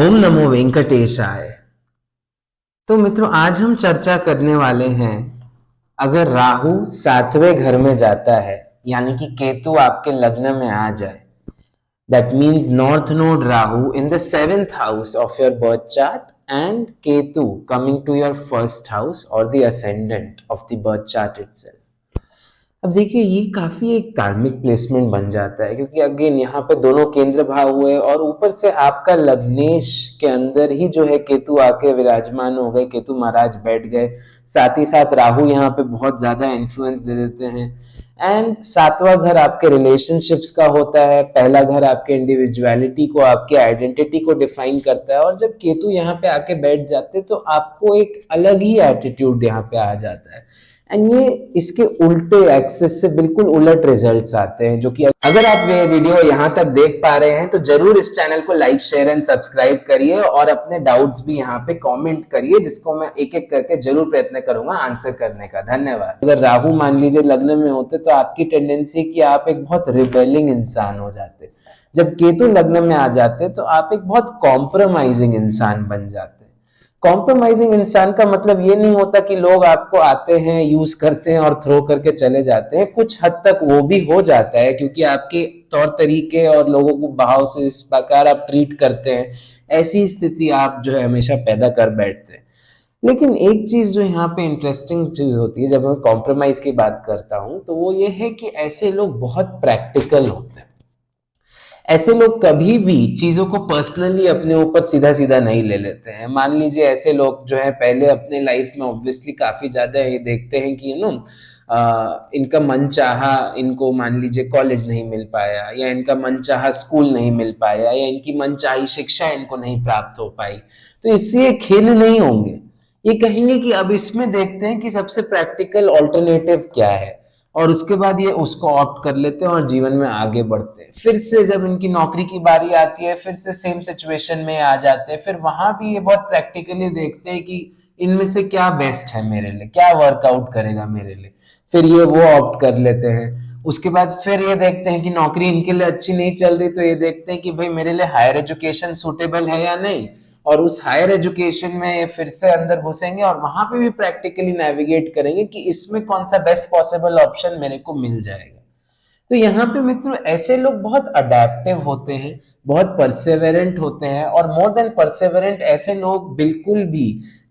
ओम नमो वेंकटेशाय। तो मित्रों, आज हम चर्चा करने वाले हैं, अगर राहु सातवें घर में जाता है, यानी कि केतु आपके लग्न में आ जाए, that means north node Rahu in the seventh house of your birth chart and Ketu coming to your first house और the ascendant of the birth chart itself. अब देखिए, ये काफी एक कार्मिक प्लेसमेंट बन जाता है, क्योंकि अगेन यहाँ पे दोनों केंद्र भाव हुए और ऊपर से आपका लग्नेश के अंदर ही जो है केतु आके विराजमान हो गए, केतु महाराज बैठ गए। साथ ही साथ राहु यहाँ पे बहुत ज्यादा इन्फ्लुएंस दे देते हैं। एंड सातवां घर आपके रिलेशनशिप्स का होता है, पहला घर आपके इंडिविजुअलिटी को, आपके आइडेंटिटी को डिफाइन करता है। और जब केतु यहाँ पे आके बैठ जाते तो आपको एक अलग ही एटीट्यूड यहाँ पे आ जाता है। एंड ये इसके उल्टे एक्सेस से बिल्कुल उलट रिजल्ट्स आते हैं, जो कि अगर आप ये वीडियो यहाँ तक देख पा रहे हैं तो जरूर इस चैनल को लाइक, शेयर एंड सब्सक्राइब करिए और अपने डाउट्स भी यहाँ पे कमेंट करिए, जिसको मैं एक एक करके जरूर प्रयत्न करूंगा आंसर करने का। धन्यवाद। अगर राहु मान लीजिए लग्न में होते तो आपकी टेंडेंसी कि आप एक बहुत रिबेलिंग इंसान हो जाते। जब केतु लग्न में आ जाते तो आप एक बहुत कॉम्प्रोमाइजिंग इंसान बन जाते। कॉम्प्रोमाइजिंग इंसान का मतलब ये नहीं होता कि लोग आपको आते हैं, यूज करते हैं और थ्रो करके चले जाते हैं। कुछ हद तक वो भी हो जाता है, क्योंकि आपके तौर तरीके और लोगों को भाव से इस प्रकार आप ट्रीट करते हैं, ऐसी स्थिति आप जो है हमेशा पैदा कर बैठते हैं। लेकिन एक चीज जो यहाँ पे इंटरेस्टिंग चीज होती है जब मैं कॉम्प्रोमाइज की बात करता हूँ, तो वो ये है कि ऐसे लोग बहुत प्रैक्टिकल होते हैं। ऐसे लोग कभी भी चीजों को पर्सनली अपने ऊपर सीधा सीधा नहीं ले लेते हैं। मान लीजिए ऐसे लोग जो है पहले अपने लाइफ में ऑब्वियसली काफी ज्यादा ये देखते हैं कि इनका मन चाहा, इनको मान लीजिए कॉलेज नहीं मिल पाया, या इनका मन चाहा स्कूल नहीं मिल पाया, या इनकी मन चाही शिक्षा इनको नहीं प्राप्त हो पाई, तो इससे खेल नहीं होंगे। ये कहेंगे कि अब इसमें देखते हैं कि सबसे प्रैक्टिकल ऑल्टरनेटिव क्या है, और उसके बाद ये उसको ऑप्ट कर लेते हैं और जीवन में आगे बढ़ते हैं। फिर से जब इनकी नौकरी की बारी आती है, फिर से सेम सिचुएशन में आ जाते हैं। फिर वहां भी ये बहुत प्रैक्टिकली देखते हैं कि इनमें से क्या बेस्ट है मेरे लिए, क्या वर्कआउट करेगा मेरे लिए, फिर ये वो ऑप्ट कर लेते हैं। उसके बाद फिर ये देखते हैं कि नौकरी इनके लिए अच्छी नहीं चल रही, तो ये देखते हैं कि भाई मेरे लिए हायर एजुकेशन सूटेबल है या नहीं, और उस हायर एजुकेशन में ये फिर से अंदर घुसेंगे और वहां पे भी प्रैक्टिकली नेविगेट करेंगे कि इसमें कौन सा बेस्ट पॉसिबल ऑप्शन मेरे को मिल जाएगा। तो यहाँ पे मित्रों, ऐसे लोग बहुत अडेप्टिव होते हैं, बहुत परसेवरेंट होते हैं, और मोर देन परसेवरेंट, ऐसे लोग बिल्कुल भी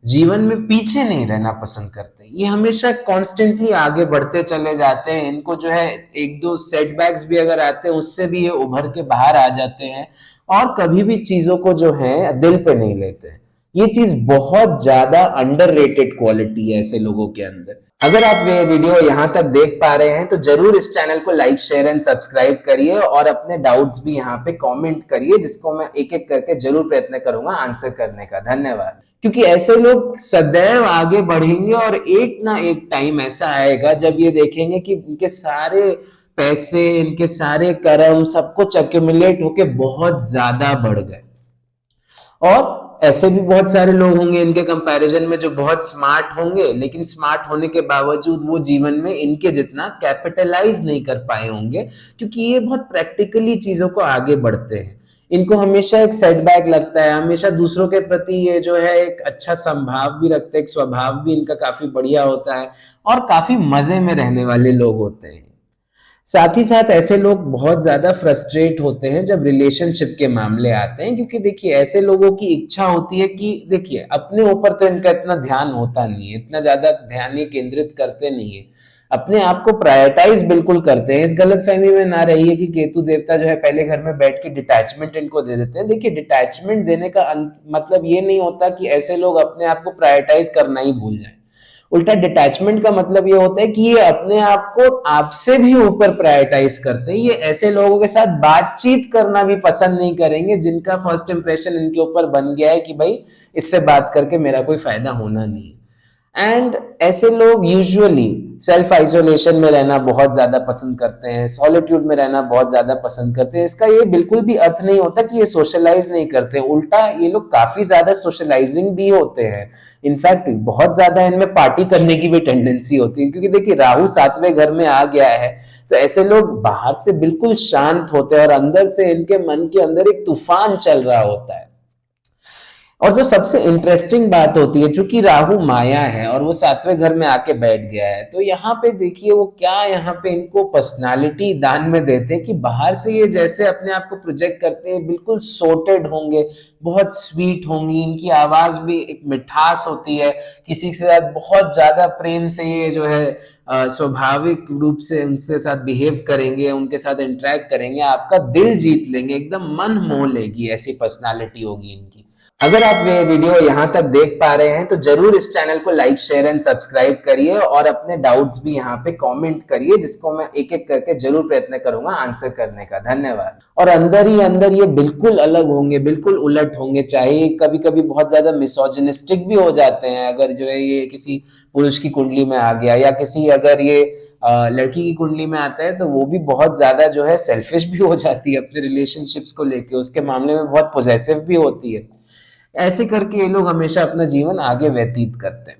जीवन में पीछे नहीं रहना पसंद करते। ये हमेशा कॉन्स्टेंटली आगे बढ़ते चले जाते हैं। इनको जो है एक दो सेटबैक्स भी अगर आते हैं, उससे भी ये उभर के बाहर आ जाते हैं, और कभी भी चीजों को जो है दिल पे नहीं लेते हैं। ये चीज बहुत ज्यादा अंडररेटेड क्वालिटी है ऐसे लोगों के अंदर। अगर आप ये वीडियो यहाँ तक देख पा रहे हैं तो जरूर इस चैनल को लाइक, शेयर एंड सब्सक्राइब करिए और अपने डाउट्स भी यहाँ पे कमेंट करिए, जिसको मैं एक एक करके जरूर प्रयत्न करूंगा आंसर करने का। धन्यवाद। क्योंकि ऐसे लोग सदैव आगे बढ़ेंगे और एक ना एक टाइम ऐसा आएगा जब ये देखेंगे कि इनके सारे पैसे, इनके सारे कर्म सब कुछ एक्यूमुलेट होके बहुत ज्यादा बढ़ गए। और ऐसे भी बहुत सारे लोग होंगे इनके कंपैरिजन में जो बहुत स्मार्ट होंगे, लेकिन स्मार्ट होने के बावजूद वो जीवन में इनके जितना कैपिटलाइज नहीं कर पाए होंगे, क्योंकि ये बहुत प्रैक्टिकली चीजों को आगे बढ़ते हैं। इनको हमेशा एक सेटबैक लगता है, हमेशा दूसरों के प्रति ये जो है एक अच्छा संभाव भी रखते हैं, एक स्वभाव भी इनका काफी बढ़िया होता है, और काफी मजे में रहने वाले लोग होते हैं। साथ ही साथ ऐसे लोग बहुत ज्यादा फ्रस्ट्रेट होते हैं जब रिलेशनशिप के मामले आते हैं, क्योंकि देखिए ऐसे लोगों की इच्छा होती है कि देखिए अपने ऊपर तो इनका इतना ध्यान होता नहीं है, इतना ज्यादा ध्यान ये केंद्रित करते नहीं है, अपने आप को प्रायोरिटाइज बिल्कुल करते हैं। इस गलतफहमी में ना रहिए कि केतु देवता जो है पहले घर में बैठ के डिटैचमेंट इनको दे देते हैं। देखिए, डिटैचमेंट देने का मतलब ये नहीं होता कि ऐसे लोग अपने आप को प्रायोरिटाइज करना ही भूल जाए। उल्टा डिटैचमेंट का मतलब ये होता है कि ये अपने आप को आपसे भी ऊपर प्रायोरिटाइज करते हैं। ये ऐसे लोगों के साथ बातचीत करना भी पसंद नहीं करेंगे जिनका फर्स्ट इंप्रेशन इनके ऊपर बन गया है कि भाई इससे बात करके मेरा कोई फायदा होना नहीं है। एंड ऐसे लोग यूजुअली सेल्फ आइसोलेशन में रहना बहुत ज्यादा पसंद करते हैं, सॉलिट्यूड में रहना बहुत ज्यादा पसंद करते हैं। इसका ये बिल्कुल भी अर्थ नहीं होता कि ये सोशलाइज नहीं करते, उल्टा ये लोग काफी ज्यादा सोशलाइजिंग भी होते हैं। इनफैक्ट बहुत ज्यादा इनमें पार्टी करने की भी टेंडेंसी होती है, क्योंकि देखिए राहु सातवें घर में आ गया है, तो ऐसे लोग बाहर से बिल्कुल शांत होते हैं और अंदर से इनके मन के अंदर एक तूफान चल रहा होता है। और जो सबसे इंटरेस्टिंग बात होती है, चूंकि राहु माया है और वो सातवें घर में आके बैठ गया है, तो यहाँ पे देखिए वो क्या यहाँ पे इनको पर्सनालिटी दान में देते हैं कि बाहर से ये जैसे अपने आप को प्रोजेक्ट करते हैं, बिल्कुल सोर्टेड होंगे, बहुत स्वीट होंगी, इनकी आवाज भी एक मिठास होती है, किसी के साथ बहुत ज्यादा प्रेम से ये जो है स्वाभाविक रूप से उनके साथ बिहेव करेंगे, उनके साथ इंटरेक्ट करेंगे, आपका दिल जीत लेंगे, एकदम मन मोह लेगी, ऐसी पर्सनालिटी होगी इनकी। अगर आप ये वीडियो यहाँ तक देख पा रहे हैं तो जरूर इस चैनल को लाइक शेयर एंड सब्सक्राइब करिए और अपने डाउट्स भी यहाँ पे कमेंट करिए, जिसको मैं एक एक करके जरूर प्रयत्न करूंगा आंसर करने का। धन्यवाद। और अंदर ही अंदर ये बिल्कुल अलग होंगे, बिल्कुल उलट होंगे, चाहे कभी कभी बहुत ज्यादा मिसोजिनिस्टिक भी हो जाते हैं अगर जो है ये किसी पुरुष की कुंडली में आ गया, या किसी अगर ये लड़की की कुंडली में आता है तो वो भी बहुत ज्यादा जो है सेल्फिश भी हो जाती है अपने रिलेशनशिप्स को लेके, उसके मामले में बहुत पोजेसिव भी होती है। ऐसे करके ये लोग हमेशा अपना जीवन आगे व्यतीत करते हैं।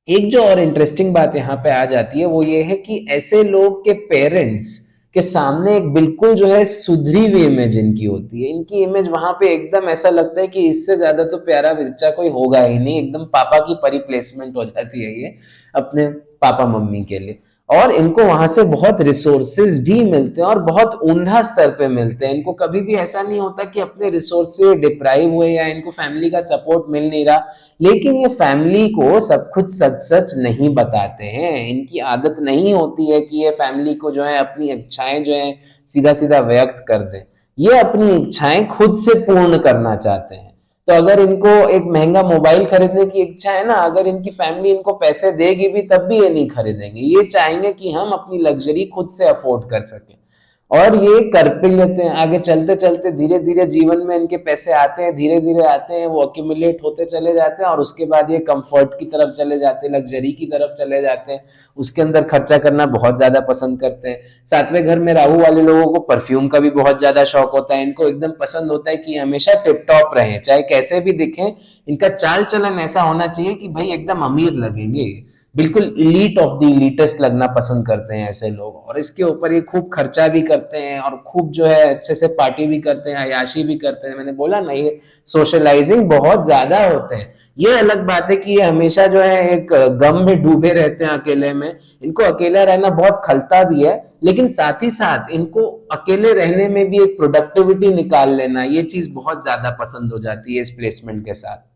एक जो और इंटरेस्टिंग बात यहाँ पे आ जाती है वो ये है कि ऐसे लोग के पेरेंट्स के सामने एक बिल्कुल जो है सुधरी हुई इमेज इनकी होती है, इनकी इमेज वहां पे एकदम ऐसा लगता है कि इससे ज्यादा तो प्यारा बच्चा कोई होगा ही नहीं, एकदम पापा की परिप्लेसमेंट हो जाती है ये अपने पापा मम्मी के लिए। और इनको वहां से बहुत रिसोर्सेज भी मिलते हैं और बहुत ऊंधा स्तर पे मिलते हैं, इनको कभी भी ऐसा नहीं होता कि अपने रिसोर्स से डिप्राइव हुए या इनको फैमिली का सपोर्ट मिल नहीं रहा, लेकिन ये फैमिली को सब कुछ सच सच नहीं बताते हैं, इनकी आदत नहीं होती है कि ये फैमिली को जो है अपनी इच्छाएं जो है सीधा सीधा व्यक्त कर दें, ये अपनी इच्छाएं खुद से पूर्ण करना चाहते हैं। तो अगर इनको एक महंगा मोबाइल खरीदने की इच्छा है ना, अगर इनकी फैमिली इनको पैसे देगी भी तब भी ये नहीं खरीदेंगे, ये चाहेंगे कि हम अपनी लग्जरी खुद से अफोर्ड कर सकें। और ये कर भी लेते हैं, आगे चलते चलते धीरे धीरे जीवन में इनके पैसे आते हैं, धीरे धीरे आते हैं, वो अक्यूमुलेट होते चले जाते हैं और उसके बाद ये कंफर्ट की तरफ चले जाते हैं, लग्जरी की तरफ चले जाते हैं, उसके अंदर खर्चा करना बहुत ज्यादा पसंद करते हैं। सातवें घर में राहु वाले लोगों को परफ्यूम का भी बहुत ज्यादा शौक होता है, इनको एकदम पसंद होता है कि हमेशा टिप टॉप रहे, चाहे कैसे भी दिखें, इनका चाल चलन ऐसा होना चाहिए कि भाई एकदम अमीर लगेंगे, बिल्कुल इलीट ऑफ द इलीटेस्ट लगना पसंद करते हैं ऐसे लोग। और इसके ऊपर ये खूब खर्चा भी करते हैं और खूब जो है अच्छे से पार्टी भी करते हैं, अयाशी भी करते हैं, मैंने बोला ना ये सोशलाइजिंग बहुत ज्यादा होते हैं। ये अलग बात है कि ये हमेशा जो है एक गम में डूबे रहते हैं, अकेले में, इनको अकेला रहना बहुत खलता भी है, लेकिन साथ ही साथ इनको अकेले रहने में भी एक प्रोडक्टिविटी निकाल लेना, ये चीज बहुत ज्यादा पसंद हो जाती है इस प्लेसमेंट के साथ।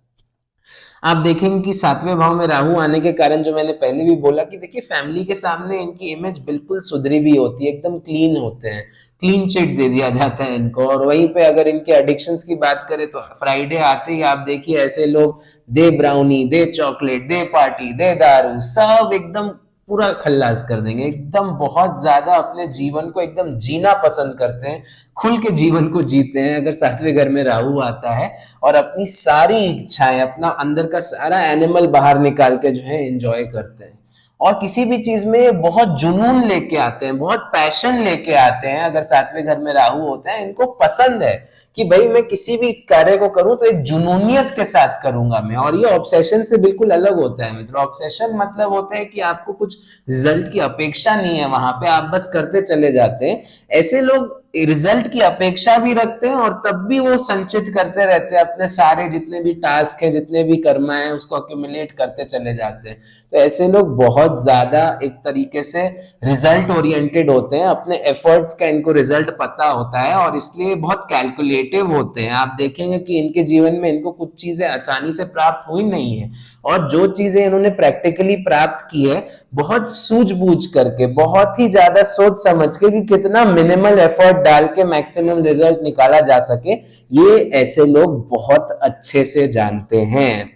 आप देखेंगे कि सातवें भाव में राहु आने के कारण, जो मैंने पहले भी बोला कि देखिए फैमिली के सामने इनकी इमेज बिल्कुल सुधरी भी होती है, एकदम क्लीन होते हैं, क्लीन चिट दे दिया जाता है इनको। और वहीं पे अगर इनके एडिक्शंस की बात करें तो फ्राइडे आते ही आप देखिए ऐसे लोग दे ब्राउनी, दे चॉकलेट, दे पार्टी, दे दारू, सब एकदम पूरा खल्लास कर देंगे, एकदम बहुत ज्यादा अपने जीवन को एकदम जीना पसंद करते हैं, खुल के जीवन को जीते हैं अगर सातवें घर में राहु आता है, और अपनी सारी इच्छाएं, अपना अंदर का सारा एनिमल बाहर निकाल के जो है एंजॉय करते हैं। और किसी भी चीज में बहुत जुनून लेके आते हैं, बहुत पैशन लेके आते हैं। अगर सातवें घर में राहु होता है, इनको पसंद है कि भाई मैं किसी भी कार्य को करूं तो एक जुनूनियत के साथ करूंगा मैं, और ये ऑब्सेशन से बिल्कुल अलग होता है मित्रों। ऑब्सेशन मतलब होता है कि आपको कुछ रिजल्ट की अपेक्षा नहीं है, वहां पे आप बस करते चले जाते हैं। ऐसे लोग रिजल्ट की अपेक्षा भी रखते हैं और तब भी वो संचित करते रहते हैं, अपने सारे जितने भी टास्क है, जितने भी कर्म है, उसको अक्यूमुलेट करते चले जाते हैं। तो ऐसे लोग बहुत ज्यादा एक तरीके से रिजल्ट ओरिएंटेड होते हैं, अपने एफर्ट्स का इनको रिजल्ट पता होता है और इसलिए बहुत कैलकुलेटिव होते हैं। आप देखेंगे कि इनके जीवन में इनको कुछ चीजें आसानी से प्राप्त हुई नहीं है, और जो चीजें इन्होंने प्रैक्टिकली प्राप्त की है बहुत सूझबूझ करके, बहुत ही ज्यादा सोच समझ के कि कितना मिनिमल एफर्ट डाल के मैक्सिमम रिजल्ट निकाला जा सके, ये ऐसे लोग बहुत अच्छे से जानते हैं।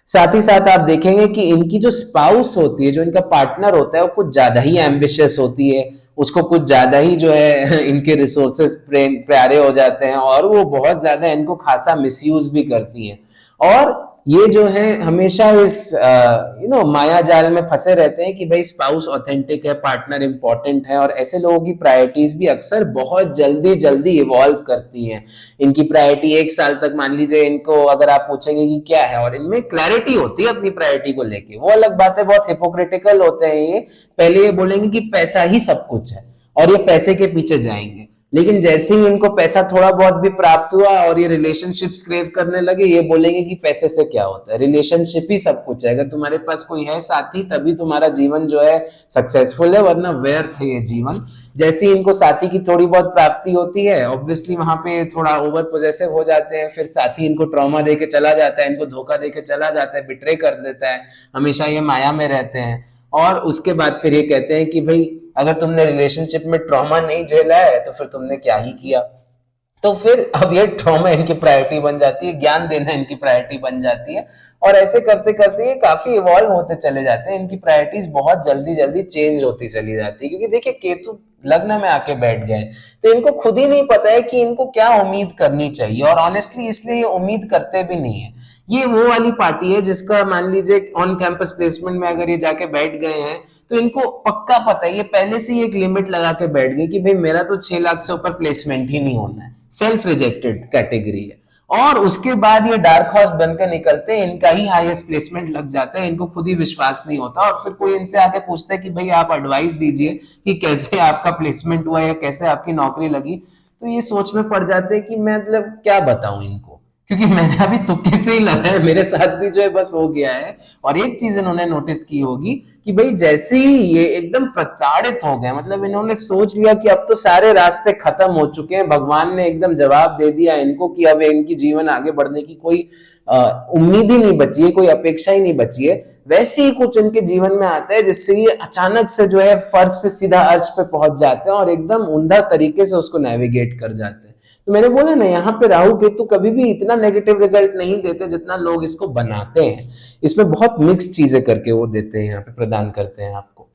साथ ही साथ आप देखेंगे कि इनकी जो स्पाउस होती है, जो इनका पार्टनर होता है, वो कुछ ज्यादा ही एम्बिशियस होती है, उसको कुछ ज्यादा ही जो है इनके रिसोर्सेस प्यारे हो जाते हैं और वो बहुत ज्यादा इनको खासा मिसयूज भी करती हैं। और ये जो है हमेशा इस माया जाल में फंसे रहते हैं कि भाई स्पाउस ऑथेंटिक है, पार्टनर इंपॉर्टेंट है, और ऐसे लोगों की प्रायोरिटीज भी अक्सर बहुत जल्दी जल्दी इवॉल्व करती हैं। इनकी प्रायोरिटी 1 साल तक, मान लीजिए इनको अगर आप पूछेंगे कि क्या है, और इनमें क्लैरिटी होती है अपनी प्रायोरिटी को लेके, वो अलग बात है, बहुत हिपोक्रिटिकल होते हैं ये। पहले ये बोलेंगे कि पैसा ही सब कुछ है और ये पैसे के पीछे जाएंगे, लेकिन जैसे ही इनको पैसा थोड़ा बहुत भी प्राप्त हुआ और ये रिलेशनशिप्स क्रेव करने लगे, ये बोलेंगे कि पैसे से क्या होता है, रिलेशनशिप ही सब कुछ है। अगर तुम्हारे पास कोई है साथी तभी तुम्हारा जीवन जो है सक्सेसफुल है, वरना व्यर्थ है ये जीवन। जैसे ही इनको साथी की थोड़ी बहुत प्राप्ति होती है, ऑब्वियसली वहां पे थोड़ा ओवर पोजेसिव हो जाते हैं, फिर साथी इनको ट्रॉमा दे के चला जाता है, इनको धोखा दे के चला जाता है, बिट्रे कर देता है, हमेशा ये माया में रहते हैं। और उसके बाद फिर ये कहते हैं कि भाई अगर तुमने रिलेशनशिप में ट्रॉमा नहीं झेला है तो फिर तुमने क्या ही किया। तो फिर अब ये ट्रॉमा इनकी प्रायोरिटी बन जाती है, ज्ञान देना इनकी प्रायोरिटी बन जाती है, और ऐसे करते करते ये काफी इवॉल्व होते चले जाते हैं। इनकी प्रायोरिटीज बहुत जल्दी जल्दी चेंज होती चली जाती है, क्योंकि देखिए केतु लग्न में आके बैठ गए, तो इनको खुद ही नहीं पता है कि इनको क्या उम्मीद करनी चाहिए, और ऑनेस्टली इसलिए ये उम्मीद करते भी नहीं है। ये वो वाली पार्टी है जिसका मान लीजिए ऑन कैंपस प्लेसमेंट में अगर ये जाके बैठ गए हैं, तो इनको पक्का पता है, ये पहले से ही एक लिमिट लगा के बैठ गए कि भाई मेरा तो 6 लाख से ऊपर प्लेसमेंट ही नहीं होना है, सेल्फ रिजेक्टेड कैटेगरी है। और उसके बाद ये डार्क हॉर्स बनकर निकलते हैं, इनका ही हाईएस्ट प्लेसमेंट लग जाता है, इनको खुद ही विश्वास नहीं होता, और फिर कोई इनसे आके पूछता है कि भाई आप एडवाइस दीजिए कि कैसे आपका प्लेसमेंट हुआ या कैसे आपकी नौकरी लगी, तो ये सोच में पड़ जाते हैं कि मैं मतलब क्या बताऊं इनको, क्योंकि मैंने अभी तुक्के से ही लगा है, मेरे साथ भी जो है बस हो गया है। और एक चीज इन्होंने नोटिस की होगी कि भाई जैसे ही ये एकदम प्रताड़ित हो गए, मतलब इन्होंने सोच लिया कि अब तो सारे रास्ते खत्म हो चुके हैं, भगवान ने एकदम जवाब दे दिया इनको कि अब इनकी जीवन आगे बढ़ने की कोई उम्मीद ही नहीं बची है, कोई अपेक्षा ही नहीं बची है, वैसे ही कुछ इनके जीवन में आता है जिससे ये अचानक से जो है फर्श से सीधा अर्श पे पहुंच जाते हैं और एकदम उम्दा तरीके से उसको नेविगेट कर जाते हैं। तो मैंने बोला ना, यहाँ पे राहु केतु कभी भी इतना नेगेटिव रिजल्ट नहीं देते जितना लोग इसको बनाते हैं। इसमें बहुत मिक्स चीजें करके वो देते हैं, यहाँ पे प्रदान करते हैं आपको।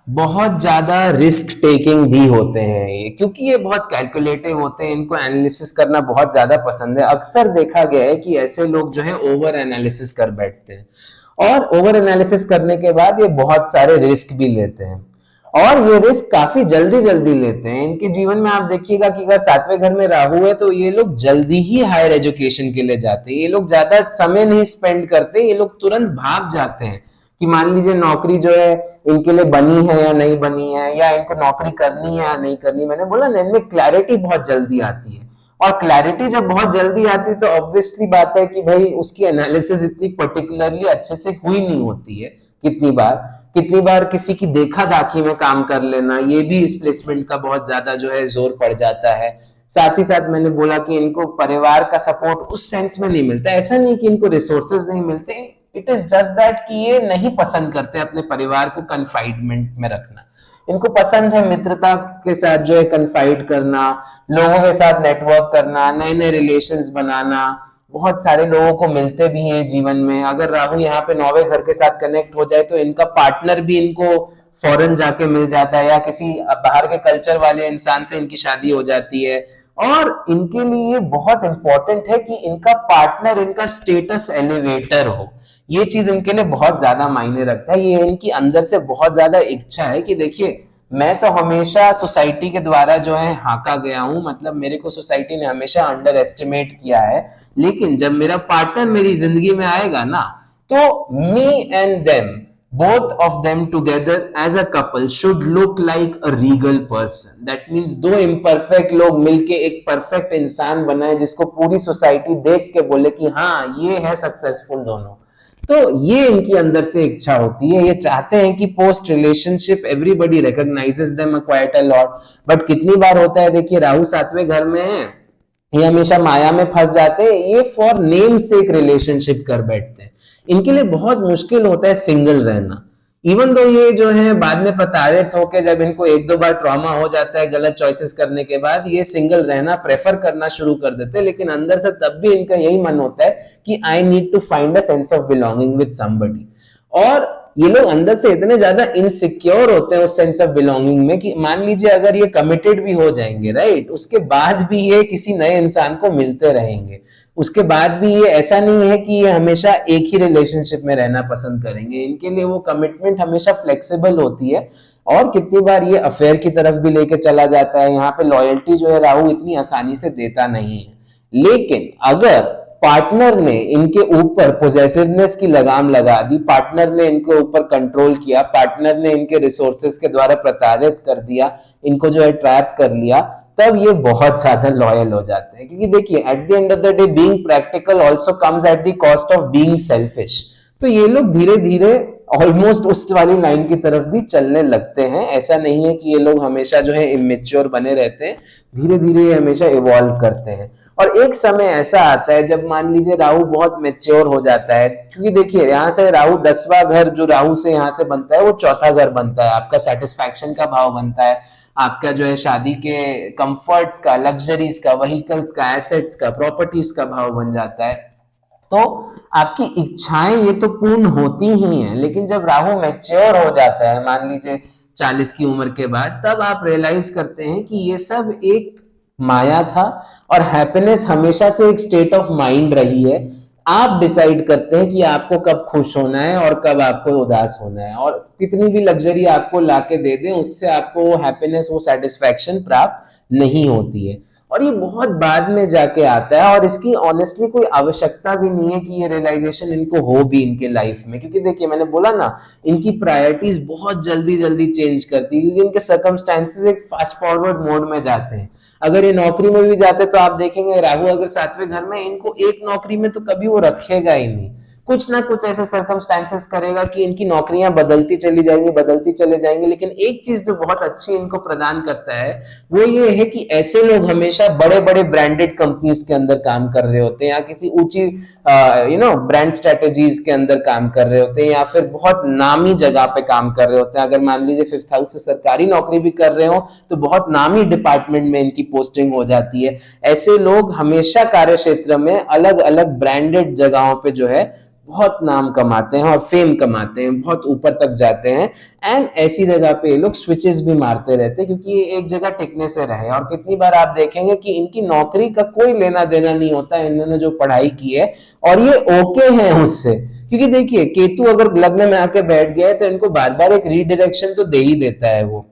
बहुत ज्यादा रिस्क टेकिंग भी होते हैं ये, क्योंकि ये बहुत कैलकुलेटिव होते हैं, इनको एनालिसिस करना बहुत ज्यादा पसंद है। अक्सर देखा गया है कि ऐसे लोग जो है ओवर एनालिसिस कर बैठते हैं, और ओवर एनालिसिस करने के बाद ये बहुत सारे रिस्क भी लेते हैं, और ये रिस्क काफी जल्दी जल्दी लेते हैं। इनके जीवन में आप देखिएगा कि अगर 7वें घर में राहु है तो ये लोग जल्दी ही हायर एजुकेशन के लिए जाते हैं, ये लोग ज्यादा समय नहीं स्पेंड करते, ये लोग तुरंत भाग जाते हैं कि मान लीजिए नौकरी जो है इनके लिए बनी है या नहीं बनी है, या इनको नौकरी करनी है या नहीं करनी। मैंने बोला ना, इनमें क्लैरिटी बहुत जल्दी आती है, और क्लैरिटी जब बहुत जल्दी आती है तो ऑब्वियसली बात है कि भाई उसकी एनालिसिस इतनी पर्टिकुलरली अच्छे से हुई नहीं होती है। कितनी बार किसी की देखा दाखी में काम कर लेना, ये भी इस प्लेसमेंट का बहुत ज्यादा जो है जोर पड़ जाता है। साथ ही साथ मैंने बोला कि इनको परिवार का सपोर्ट उस सेंस में नहीं मिलता, ऐसा नहीं कि इनको रिसोर्सेज नहीं मिलते, इट इज जस्ट दैट कि ये नहीं पसंद करते अपने परिवार को कन्फाइनमेंट में रखना। इनको पसंद है मित्रता के साथ जो है कन्फाइड करना, लोगों के साथ नेटवर्क करना, नए नए रिलेशंस बनाना, बहुत सारे लोगों को मिलते भी हैं जीवन में। अगर राहु यहाँ पे 9वें घर के साथ कनेक्ट हो जाए तो इनका पार्टनर भी इनको फॉरेन जाके मिल जाता है, या किसी बाहर के कल्चर वाले इंसान से इनकी शादी हो जाती है। और इनके लिए बहुत इंपॉर्टेंट है कि इनका पार्टनर इनका स्टेटस एलिवेटर हो, ये चीज इनके लिए बहुत ज्यादा मायने रखता है। ये इनकी अंदर से बहुत ज्यादा इच्छा है कि देखिए मैं तो हमेशा सोसाइटी के द्वारा जो है हाका गया हूं, मतलब मेरे को सोसाइटी ने हमेशा अंडर एस्टिमेट किया है, लेकिन जब मेरा पार्टनर मेरी जिंदगी में आएगा ना, तो me and them, both of them together as a couple should look like a regal person. That means दो imperfect लोग मिलके एक परफेक्ट इंसान बनाए जिसको पूरी सोसाइटी देख के बोले कि हाँ ये है सक्सेसफुल दोनों। तो ये इनकी अंदर से इच्छा होती है, ये चाहते हैं कि post relationship everybody recognises them quite a lot. But कितनी बार होता है, देखिए राहु 7वें घर में है, ये हमेशा माया में फंस जाते हैं, ये फॉर नेम से एक रिलेशनशिप कर बैठते हैं। इनके लिए बहुत मुश्किल होता है सिंगल रहना, इवन दो ये जो है बाद में प्रताड़ित होकर जब इनको 1-2 बार ट्रॉमा हो जाता है गलत चॉइसेस करने के बाद, ये सिंगल रहना प्रेफर करना शुरू कर देते हैं, लेकिन अंदर से तब भी इनका यही मन होता है कि I need to find a sense of belonging with somebody. और ये लोग अंदर से इतने ज्यादा इनसिक्योर होते हैं उस सेंस ऑफ बिलोंगिंग में कि मान लीजिए अगर ये कमिटेड भी हो जाएंगे, राइट, उसके बाद भी ये किसी नए इंसान को मिलते रहेंगे, उसके बाद भी ये ऐसा नहीं है कि ये हमेशा एक ही रिलेशनशिप में रहना पसंद करेंगे। इनके लिए वो कमिटमेंट हमेशा फ्लेक्सिबल होती है, और कितनी बार ये अफेयर की तरफ भी लेके चला जाता है। यहाँ पे लॉयल्टी जो है राहु इतनी आसानी से देता नहीं है, लेकिन अगर पार्टनर ने इनके ऊपर पोजेसिवनेस की लगाम लगा दी, पार्टनर ने इनके ऊपर कंट्रोल किया, पार्टनर ने इनके रिसोर्सेस के द्वारा प्रताड़ित कर दिया, इनको जो है ट्रैप कर लिया, तब ये बहुत ज्यादा लॉयल हो जाते हैं, क्योंकि देखिए at the end of the day being practical also comes at the cost of being selfish. तो ये लोग धीरे धीरे ऑलमोस्ट उस वाली लाइन की तरफ भी चलने लगते हैं। ऐसा नहीं है कि ये लोग हमेशा जो है इमेच्योर बने रहते हैं, धीरे धीरे ये हमेशा इवॉल्व करते हैं। और एक समय ऐसा आता है जब मान लीजिए राहु बहुत मेच्योर हो जाता है, क्योंकि देखिए यहाँ से राहु 10वां घर जो राहु से यहाँ से बनता है वो चौथा घर बनता है, आपका सेटिस्फैक्शन का भाव बनता है, आपका जो है शादी के कंफर्ट्स का, लग्जरीज का, व्हीकल्स का, एसेट्स का, प्रॉपर्टीज का भाव बन जाता है। तो आपकी इच्छाएं ये तो पूर्ण होती ही हैं, लेकिन जब राहु मैच्योर हो जाता है मान लीजिए 40 की उम्र के बाद, तब आप रियलाइज करते हैं कि ये सब एक माया था और हैप्पीनेस हमेशा से एक स्टेट ऑफ माइंड रही है। आप डिसाइड करते हैं कि आपको कब खुश होना है और कब आपको उदास होना है, और कितनी भी लग्जरी आपको लाके दे दें उससे आपको वो हैप्पीनेस, वो सेटिस्फैक्शन प्राप्त नहीं होती है। और ये बहुत बाद में जाके आता है, और इसकी ऑनेस्टली कोई आवश्यकता भी नहीं है कि ये रियलाइजेशन इनको हो भी इनके लाइफ में, क्योंकि देखिए मैंने बोला ना इनकी प्रायोरिटीज बहुत जल्दी जल्दी चेंज करती है, क्योंकि इनके सर्कमस्टेंसेस एक फास्ट फॉरवर्ड मोड में जाते हैं। अगर ये नौकरी में भी जाते तो आप देखेंगे राहु अगर 7वें घर में, इनको एक नौकरी में तो कभी वो रखेगा ही नहीं, कुछ ना कुछ ऐसे सर्कमस्टेंसेस करेगा कि इनकी नौकरियां बदलती चली जाएंगी, बदलती चले जाएंगी। लेकिन एक चीज जो बहुत अच्छी इनको प्रदान करता है वो ये है कि ऐसे लोग हमेशा बड़े बड़े ब्रांडेड कंपनीज के अंदर काम कर रहे होते हैं, या किसी ऊंची ब्रांड स्ट्रेटेजीज के अंदर काम कर रहे होते हैं, या फिर बहुत नामी जगह पे काम कर रहे होते हैं। अगर मान लीजिए 5th हाउस से सरकारी नौकरी भी कर रहे हो तो बहुत नामी डिपार्टमेंट में इनकी पोस्टिंग हो जाती है। ऐसे लोग हमेशा कार्य क्षेत्र में अलग अलग ब्रांडेड जगहों पे जो है बहुत नाम कमाते हैं और फेम कमाते हैं, बहुत ऊपर तक जाते हैं। एंड ऐसी जगह पे ये लोग स्विचेस भी मारते रहते हैं, क्योंकि ये एक जगह टिकने से रहे। और कितनी बार आप देखेंगे कि इनकी नौकरी का कोई लेना देना नहीं होता, इन्होंने जो पढ़ाई की है, और ये ओके हैं उससे। क्योंकि देखिए केतु अगर लग्न में आके बैठ गया है तो इनको बार बार एक रीडायरेक्शन तो दे ही देता है। वो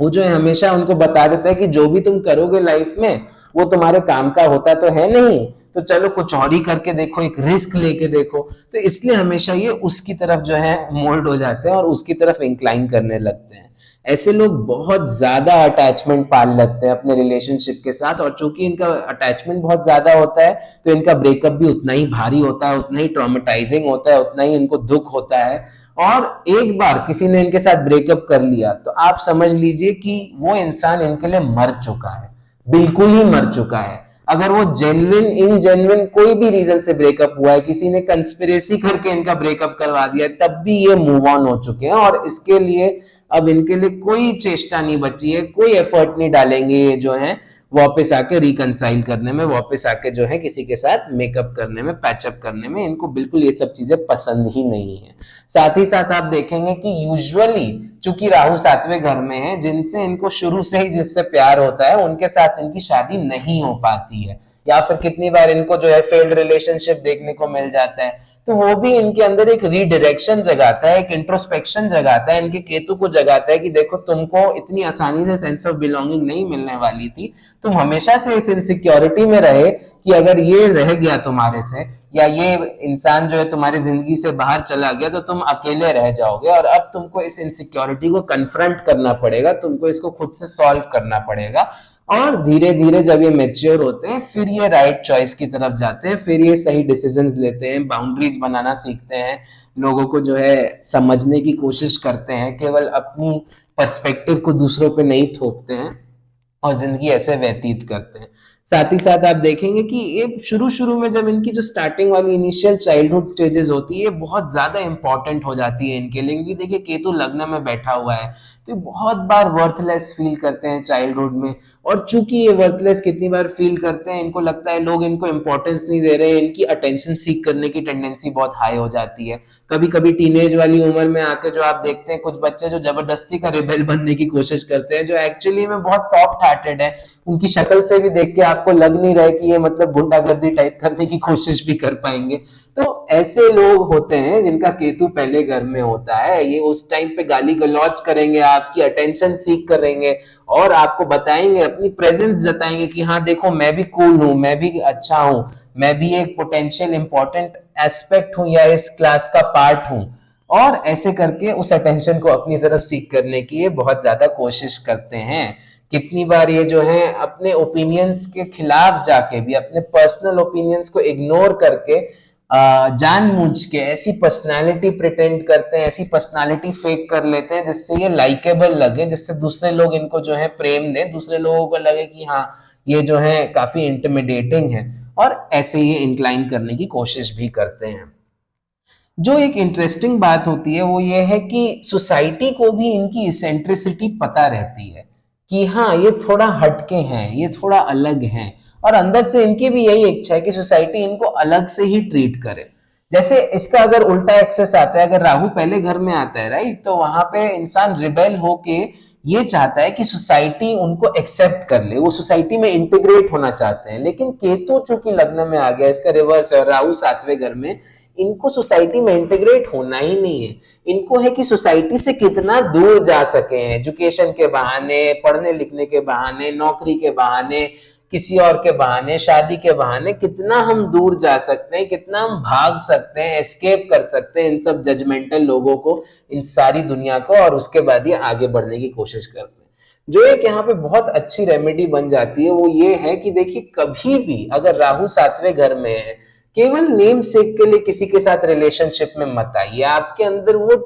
जो है हमेशा उनको बता देता है कि जो भी तुम करोगे लाइफ में वो तुम्हारे काम का होता तो है नहीं, तो चलो कुछ और ही करके देखो, एक रिस्क लेके देखो। तो इसलिए हमेशा ये उसकी तरफ जो है मोल्ड हो जाते हैं और उसकी तरफ इंक्लाइन करने लगते हैं। ऐसे लोग बहुत ज्यादा अटैचमेंट पाल लगते हैं अपने रिलेशनशिप के साथ, और चूंकि इनका अटैचमेंट बहुत ज्यादा होता है तो इनका ब्रेकअप भी उतना ही भारी होता है, उतना ही ट्रॉमेटाइजिंग होता है, उतना ही इनको दुख होता है। और एक बार किसी ने इनके साथ ब्रेकअप कर लिया तो आप समझ लीजिए कि वो इंसान इनके लिए मर चुका है, बिल्कुल ही मर चुका है। अगर वो जेन्युइन इन जेन्युइन कोई भी रीजन से ब्रेकअप हुआ है, किसी ने कंस्पिरेसी करके इनका ब्रेकअप करवा दिया, तब भी ये मूव ऑन हो चुके हैं, और इसके लिए अब इनके लिए कोई चेष्टा नहीं बची है, कोई एफर्ट नहीं डालेंगे ये जो है वापस आके रिकंसाइल करने में, वापस आके जो है किसी के साथ मेकअप करने में, पैचअप करने में। इनको बिल्कुल ये सब चीजें पसंद ही नहीं है। साथ ही साथ आप देखेंगे कि यूजुअली चूंकि राहु 7वें घर में है, जिनसे इनको शुरू से ही जिससे प्यार होता है उनके साथ इनकी शादी नहीं हो पाती है, या फिर कितनी बार इनको जो है फेल्ड रिलेशनशिप देखने को मिल जाता है। तो वो भी इनके अंदर एक रीडायरेक्शन जगाता है, एक इंट्रोस्पेक्शन जगाता है, इनके केतु को जगाता है कि देखो तुमको इतनी आसानी से सेंस ऑफ बिलोंगिंग नहीं मिलने वाली थी, तुम हमेशा से इस इनसिक्योरिटी में रहे कि अगर ये रह गया तुम्हारे से, या ये इंसान जो है तुम्हारी जिंदगी से बाहर चला गया, तो तुम अकेले रह जाओगे, और अब तुमको इस इनसिक्योरिटी को कन्फ्रंट करना पड़ेगा, तुमको इसको खुद से सॉल्व करना पड़ेगा। और धीरे धीरे जब ये मेच्योर होते हैं फिर ये राइट चॉइस की तरफ जाते हैं, फिर ये सही डिसीजंस लेते हैं, बाउंड्रीज बनाना सीखते हैं, लोगों को जो है समझने की कोशिश करते हैं, केवल अपनी पर्सपेक्टिव को दूसरों पे नहीं थोपते हैं, और जिंदगी ऐसे व्यतीत करते हैं। साथ ही साथ आप देखेंगे कि ये शुरू शुरू में जब इनकी जो स्टार्टिंग वाली इनिशियल चाइल्डहुड स्टेजेस होती है, बहुत ज्यादा इंपॉर्टेंट हो जाती है इनके लिए, क्योंकि देखिए केतु लग्न में बैठा हुआ है, तो बहुत बार वर्थलेस फील करते हैं चाइल्डहुड में। और चूंकि ये वर्थलेस कितनी बार फील करते हैं, इनको लगता है लोग इनको इंपॉर्टेंस नहीं दे रहे, इनकी अटेंशन सीख करने की टेंडेंसी बहुत हाई हो जाती है। कभी कभी टीनेज वाली उम्र में आके जो आप देखते हैं कुछ बच्चे जो जबरदस्ती का रिबेल बनने की कोशिश करते हैं, जो एक्चुअली में बहुत सॉफ्ट हार्टेड है, उनकी शक्ल से भी देख के आपको लग नहीं रहा है कि ये मतलब गुंडागर्दी टाइप करने की कोशिश भी कर पाएंगे। तो ऐसे लोग होते हैं जिनका केतु पहले घर में होता है, ये उस टाइम पे गाली गलौज करेंगे, आपकी अटेंशन सीख करेंगे, और आपको बताएंगे, अपनी प्रेजेंस जताएंगे कि हाँ देखो मैं भी कूल हूँ, मैं भी अच्छा हूँ, मैं भी एक पोटेंशियल इंपॉर्टेंट एस्पेक्ट हूँ या इस क्लास का पार्ट हूँ। और ऐसे करके उस अटेंशन को अपनी तरफ सीख करने की ये बहुत ज्यादा कोशिश करते हैं। कितनी बार ये जो है अपने ओपिनियंस के खिलाफ जाके भी, अपने पर्सनल ओपिनियंस को इग्नोर करके जानबूझ के ऐसी पर्सनालिटी प्रिटेंड करते हैं, ऐसी पर्सनालिटी फेक कर लेते हैं जिससे ये लाइकेबल लगे, जिससे दूसरे लोग इनको जो है प्रेम दें, दूसरे लोगों को लगे कि हाँ ये जो है काफी इंटिमिडेटिंग है, और ऐसे ये इंक्लाइन करने की कोशिश भी करते हैं। जो एक इंटरेस्टिंग बात होती है वो ये है कि सोसाइटी को भी इनकी इसेंट्रिसिटी पता रहती है कि हाँ ये थोड़ा हटके हैं, ये थोड़ा अलग हैं, और अंदर से इनकी भी यही इच्छा है कि सोसाइटी इनको अलग से ही ट्रीट करे। जैसे इसका अगर उल्टा एक्सेस आता है, अगर राहु पहले घर में आता है राइट, तो वहां पे इंसान रिबेल होके ये चाहता है कि सोसाइटी उनको एक्सेप्ट कर ले, वो सोसाइटी में इंटीग्रेट होना चाहते हैं। लेकिन केतु चूंकि लग्न में आ गया, इसका रिवर्स है, राहु सातवें घर में, इनको सोसाइटी में इंटीग्रेट होना ही नहीं है। इनको है कि सोसाइटी से कितना दूर जा सके, एजुकेशन के बहाने, पढ़ने लिखने के बहाने, नौकरी के बहाने, किसी और के बहाने, शादी के बहाने, कितना हम दूर जा सकते हैं, कितना हम भाग सकते हैं, एस्केप कर सकते हैं इन सब जजमेंटल लोगों को, इन सारी दुनिया को, और उसके बाद ये आगे बढ़ने की कोशिश करते हैं। जो एक यहाँ पे बहुत अच्छी रेमेडी बन जाती है वो ये है कि देखिए, कभी भी अगर राहु सातवें घर में है, केवल नेम सेक के लिए किसी के साथ रिलेशनशिप में मत आइए। आपके अंदर वो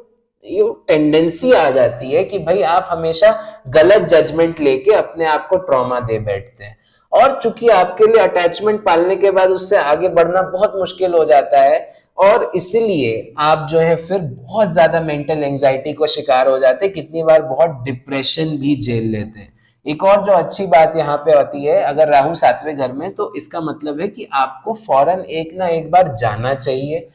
ये टेंडेंसी आ जाती है कि भाई आप हमेशा गलत जजमेंट लेके अपने आप को ट्रॉमा दे बैठते हैं, और चूंकि आपके लिए अटैचमेंट पालने के बाद उससे आगे बढ़ना बहुत मुश्किल हो जाता है, और इसलिए आप जो है फिर बहुत ज्यादा मेंटल एंजाइटी को शिकार हो जाते हैं, कितनी बार बहुत डिप्रेशन भी झेल लेते हैं। एक और जो अच्छी बात यहाँ पे आती है, अगर राहु सातवें घर में, तो इसका मतलब है कि आपको फौरन एक ना एक बार जाना चाहिए,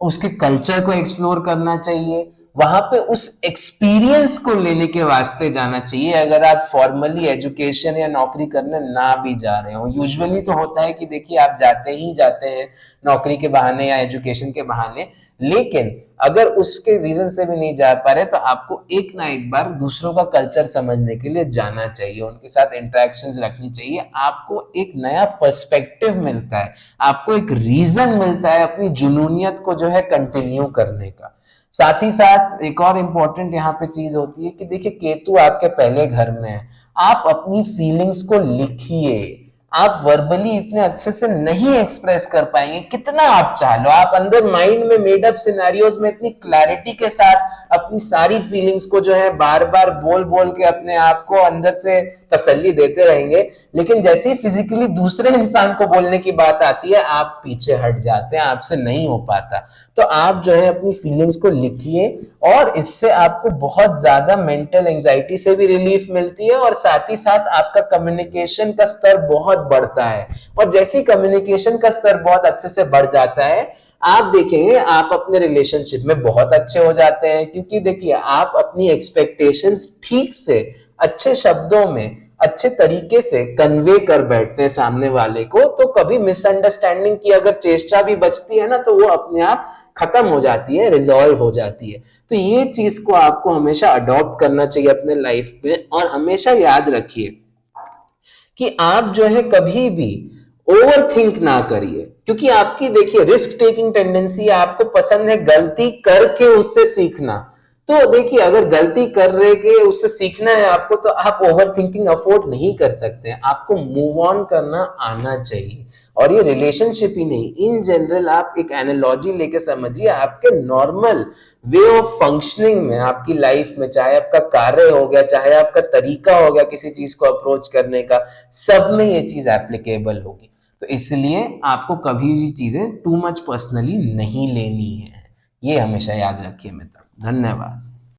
उसके कल्चर को एक्सप्लोर करना चाहिए, वहां पे उस एक्सपीरियंस को लेने के वास्ते जाना चाहिए। अगर आप फॉर्मली एजुकेशन या नौकरी करने ना भी जा रहे हो, यूजुअली तो होता है कि देखिए आप जाते ही जाते हैं नौकरी के बहाने या एजुकेशन के बहाने, लेकिन अगर उसके रीजन से भी नहीं जा पा रहे तो आपको एक ना एक बार दूसरों का कल्चर समझने के लिए जाना चाहिए, उनके साथ इंटरेक्शंस रखनी चाहिए। आपको एक नया पर्सपेक्टिव मिलता है, आपको एक रीजन मिलता है अपनी जुनूनियत को जो है कंटिन्यू करने का। साथ ही साथ एक और इंपॉर्टेंट यहाँ पे चीज होती है कि देखिए, केतु आपके पहले घर में है, आप अपनी फीलिंग्स को लिखिए। आप वर्बली इतने अच्छे से नहीं एक्सप्रेस कर पाएंगे, कितना आप चाह लो, आप अंदर माइंड में मेड अप सिनेरियोज में इतनी क्लैरिटी के साथ अपनी सारी फीलिंग्स को जो है बार बार बोल बोल के अपने आप को अंदर से तसल्ली देते रहेंगे, लेकिन जैसे ही फिजिकली दूसरे इंसान को बोलने की बात आती है आप पीछे हट जाते हैं, आपसे नहीं हो पाता। तो आप जो है अपनी फीलिंग्स को लिखिए, और इससे आपको बहुत ज्यादा मेंटल एंजाइटी से भी रिलीफ मिलती है, और साथ ही साथ आपका कम्युनिकेशन का स्तर बहुत बढ़ता है। और जैसे ही कम्युनिकेशन का स्तर बहुत अच्छे से बढ़ जाता है, आप देखेंगे आप अपने रिलेशनशिप में बहुत अच्छे हो जाते हैं, क्योंकि देखिए आप अपनी एक्सपेक्टेशंस ठीक से, अच्छे शब्दों में, अच्छे तरीके से कन्वे कर बैठते हैं सामने वाले को, तो कभी मिसअंडरस्टैंडिंग की अगर चेष्टा भी बचती है ना, तो वो अपने आप खत्म हो जाती है, रिजॉल्व हो जाती है। तो ये चीज को आपको हमेशा अडॉप्ट करना चाहिए अपने लाइफ में, और हमेशा याद रखिए कि आप जो है कभी भी ओवर थिंक ना करिए, क्योंकि आपकी देखिए रिस्क टेकिंग टेंडेंसी है, आपको पसंद है गलती करके उससे सीखना। तो देखिए, अगर गलती कर रहे के उससे सीखना है आपको, तो आप ओवर थिंकिंग अफोर्ड नहीं कर सकते, आपको मूव ऑन करना आना चाहिए। और ये रिलेशनशिप ही नहीं, इन जनरल आप एक एनालॉजी लेके समझिए, आपके नॉर्मल वे ऑफ फंक्शनिंग में, आपकी लाइफ में, चाहे आपका कार्य हो गया, चाहे आपका तरीका हो गया किसी चीज को अप्रोच करने का, सब में ये चीज एप्लीकेबल होगी। तो इसलिए आपको कभी भी चीजें टू मच पर्सनली नहीं लेनी है, ये हमेशा याद रखिए मित्र। धन्यवाद।